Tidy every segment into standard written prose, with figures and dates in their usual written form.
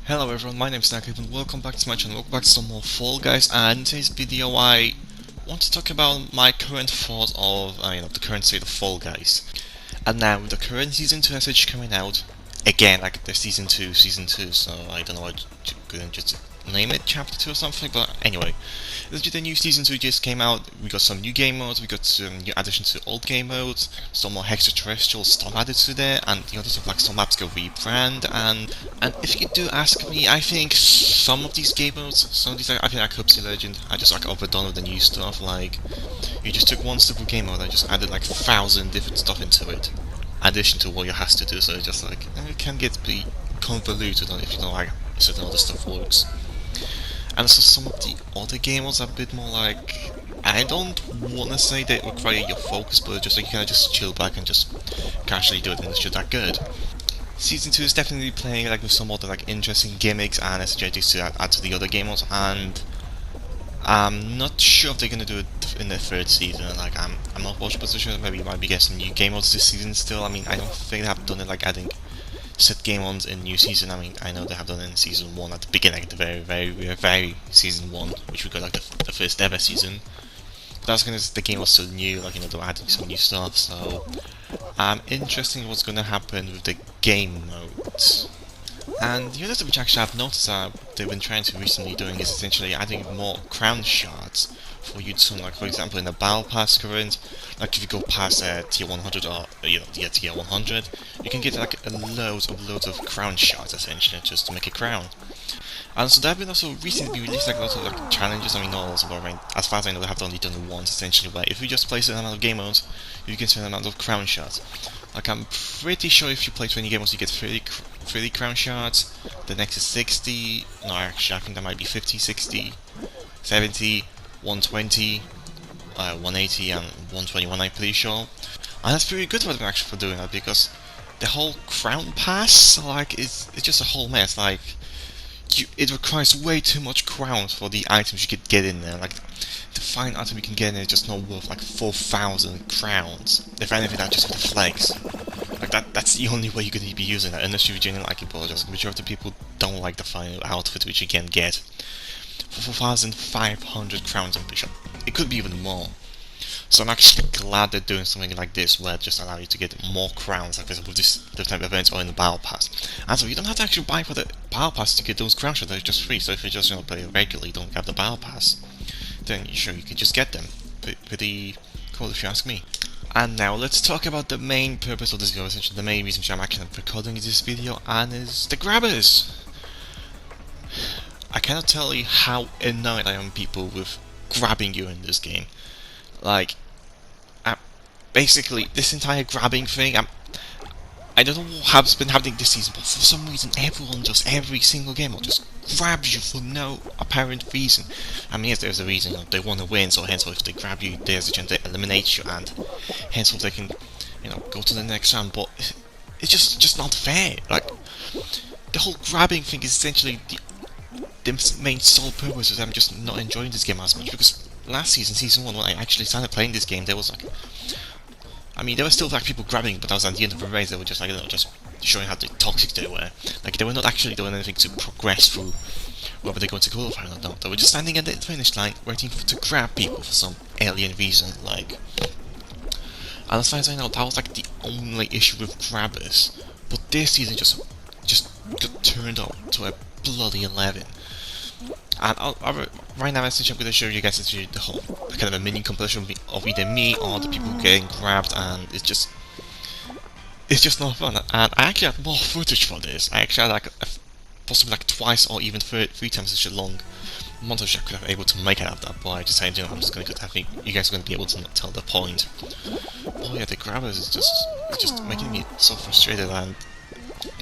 Hello everyone, my name is Nikelclip and welcome back to my channel, welcome back to some more Fall Guys. And in today's video I want to talk about my current thoughts of the current state of Fall Guys. And now with the current Season 2 message coming out, again, like the Season 2, so I don't know what to just name it, Chapter 2 or something, but anyway. The new Season 2 just came out, we got some new game modes, we got some new additions to old game modes, some more extraterrestrial stuff added to there, and stuff like some maps get rebrand, and if you do ask me, I think some of these game modes, I think like Hubsy Legend, I just like overdone with the new stuff, like, you just took one simple game mode and just added like 1,000 different stuff into it, in addition to what you have to do, so it's just like, it can get pretty convoluted if you don't like certain other stuff works. And so some of the other game modes are a bit more like, I don't want to say they require your focus, but just like you can just chill back and just casually do it, and it's just that good. Season 2 is definitely playing like with some other like interesting gimmicks and strategies to add to the other game modes, and I'm not sure if they're gonna do it in the third season. Like I'm not 100% sure. Maybe you might be getting some new game modes this season still. I mean, I don't think they have done it like adding set game modes in new season. I mean, I know they have done it in season 1 at the beginning, at the very season 1, which we got like the first ever season. But that's because the game was still new, like they're adding some new stuff. So I'm interested in what's gonna happen with the game modes. And the other thing which actually I've noticed they've been trying to recently doing is essentially adding more crown shards for you to, like for example in the battle pass current, like if you go past tier 100 or tier 100, you can get like loads of crown shards essentially just to make a crown. And so they've been also recently released like lots of like challenges. I mean, not lots of, I mean, as far as I know, they have only done it once essentially. Where if you just play a certain amount of game modes, you can spend an amount of crown shards. Like I'm pretty sure if you play 20 game modes, you get 30 crown shards. The next is 60. No, actually, I think that might be 50, 60, 70, 120, 180, and 121. I'm pretty sure. And that's pretty good for them actually for doing that, because the whole crown pass, like, it's just a whole mess. Like, it requires way too much crowns for the items you could get in there. Like, the fine item you can get in there is just not worth like 4,000 crowns. If anything, that's just for the flags. Like that's the only way you're going to be using that, unless you genuinely like it. But just the majority of people don't like the final outfit, which you can get for 4,500 crowns. I'm pretty sure it could be even more. So I'm actually glad they're doing something like this, where it just allow you to get more crowns, like for example this type of events or in the battle pass. And so you don't have to actually buy for the battle pass to get those crowns; they're just free. So if you just play regularly, don't have the battle pass, then you can just get them. Pretty cool if you ask me. And now let's talk about the main purpose of this video, essentially the main reason why I'm actually recording this video, and is the grabbers. I cannot tell you how annoyed I am people with grabbing you in this game. Like, basically, this entire grabbing thing, I don't know what's been happening this season, but for some reason everyone just, every single game will just grabs you for no apparent reason. I mean, yes, there's a reason, they want to win, so henceforth if they grab you, there's a chance they eliminate you, and henceforth they can, go to the next round, but it's just not fair. Like, the whole grabbing thing is essentially the main sole purpose is I'm just not enjoying this game as much, because last season, season 1, when I actually started playing this game, there was like, I mean, there were still like people grabbing, but that was at the end of the race. They were just like, just showing how toxic they were. Like, they were not actually doing anything to progress through whether they're going to qualify or not. They were just standing at the finish line, waiting to grab people for some alien reason. Like, and as far as I know, that was like the only issue with grabbers. But this season just got turned up to a bloody 11. And right now, essentially, I'm going to show you guys the whole kind of a mini compilation of either me or the people getting grabbed, and it's just not fun. And I actually have more footage for this. I actually had like possibly like twice or even three times such a long montage I could have able to make out of that. But I decided, I'm just going to. I think you guys are going to be able to not tell the point. Oh yeah, the grabbers is just making me so frustrated. And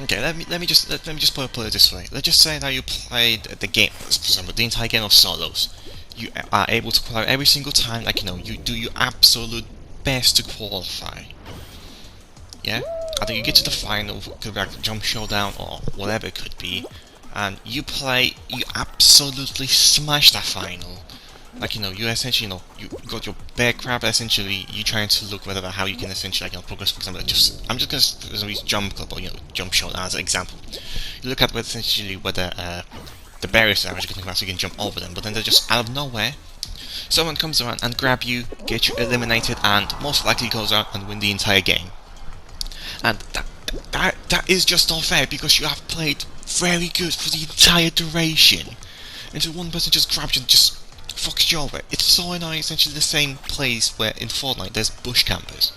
okay, let me just put it this way. Let's just say that you played the game, for example, the entire game of solos. You are able to qualify every single time. Like, you do your absolute best to qualify. Yeah, I think you get to the final, could be like jump showdown or whatever it could be, and you absolutely smash that final. Like, you essentially, you got your bear crab. Essentially, you trying to look whether how you can essentially, like, progress. For example, I'm just gonna use jump club or jump shot as an example. You look at whether essentially whether the barriers are actually going to you can jump over them, but then they're just out of nowhere. Someone comes around and grab you, get you eliminated, and most likely goes out and win the entire game. And that is just not fair because you have played very good for the entire duration, and so one person just grabs you and just fucks you over. It's so annoying. Essentially the same place where in Fortnite there's bush campers.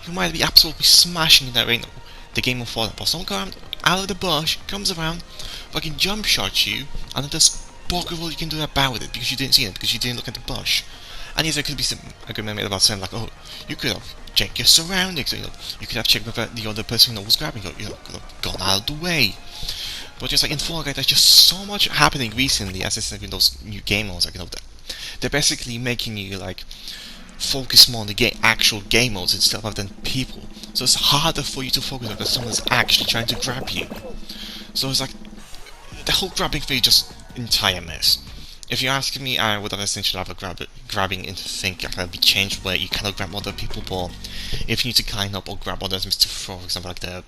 You might be absolutely smashing the game of Fortnite, but someone comes out of the bush, comes around, fucking jump shots you, and then there's bugger all you can do about it because you didn't see it, because you didn't look at the bush. And yes, there could be some argument made about saying like, oh, you could have checked your surroundings, you could have checked whether the other person was grabbing you, could have gone out of the way. But just like in Fall Guys, there's just so much happening recently, as I said, with those new game modes, like, they're basically making you like focus more on the actual game modes instead of than people. So it's harder for you to focus on because someone's actually trying to grab you. So it's like the whole grabbing thing is just entire mess. If you're asking me, I would have essentially have a grabbing into thing can be changed where you cannot grab other people, but if you need to climb up or grab others to throw, for example, like the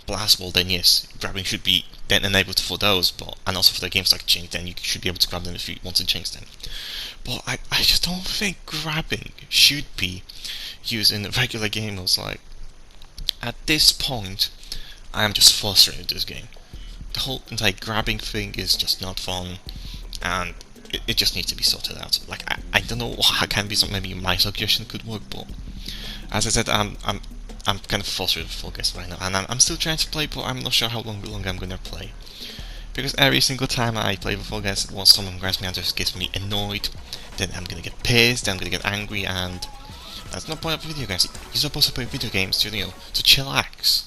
blast ball, then yes, grabbing should be then enabled for those, but and also for the games like change, then you should be able to grab them if you want to change them. But I just don't think grabbing should be used in regular game modes. Like, at this point, I am just frustrated with this game. The whole entire grabbing thing is just not fun, and it just needs to be sorted out. Like, I don't know how can be something, maybe my suggestion could work, but as I said, I'm kind of frustrated with Fall Guys right now, and I'm still trying to play, but I'm not sure how long I'm gonna play. Because every single time I play with Fall Guys, once someone grabs me and just gets me annoyed, then I'm gonna get pissed, then I'm gonna get angry, and that's not point of video games. You're supposed to play video games to, to chillax.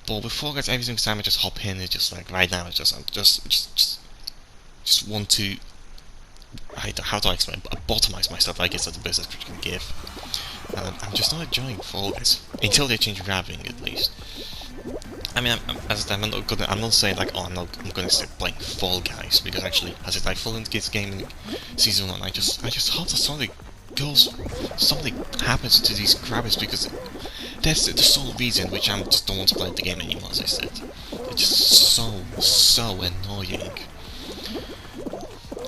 But with Fall Guys, every single time I just hop in, it's just like, right now, it's just, I'm just want to, how do I explain, bottomize myself, I guess that's the best description I can give. And I'm just not enjoying Fall Guys, until they change grabbing, at least. I mean, I'm not saying like, oh, I'm gonna start playing Fall Guys, because actually, as I fall into this game in season 1, I just hope that something happens to these grabbers, because that's the sole reason which I just don't want to play the game anymore, as I said. It's just so annoying.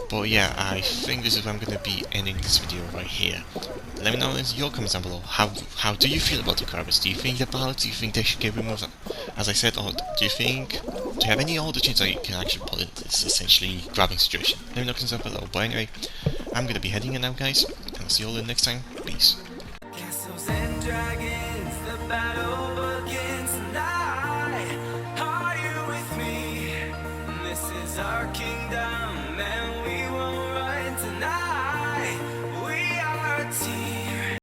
But yeah, I think this is where I'm gonna be ending this video right here. Let me know in your comments down below, how do you feel about the grabbers? Do you think they're valid? Do you think they should get removed, as I said, or do you have any other changes that you can actually put in this essentially grabbing situation? Let me know in the comments down below. But anyway, I'm gonna be heading in now, guys, and I'll see you all next time. Peace. Castles and dragons, the battle begins tonight. Are you with me? This is our kingdom.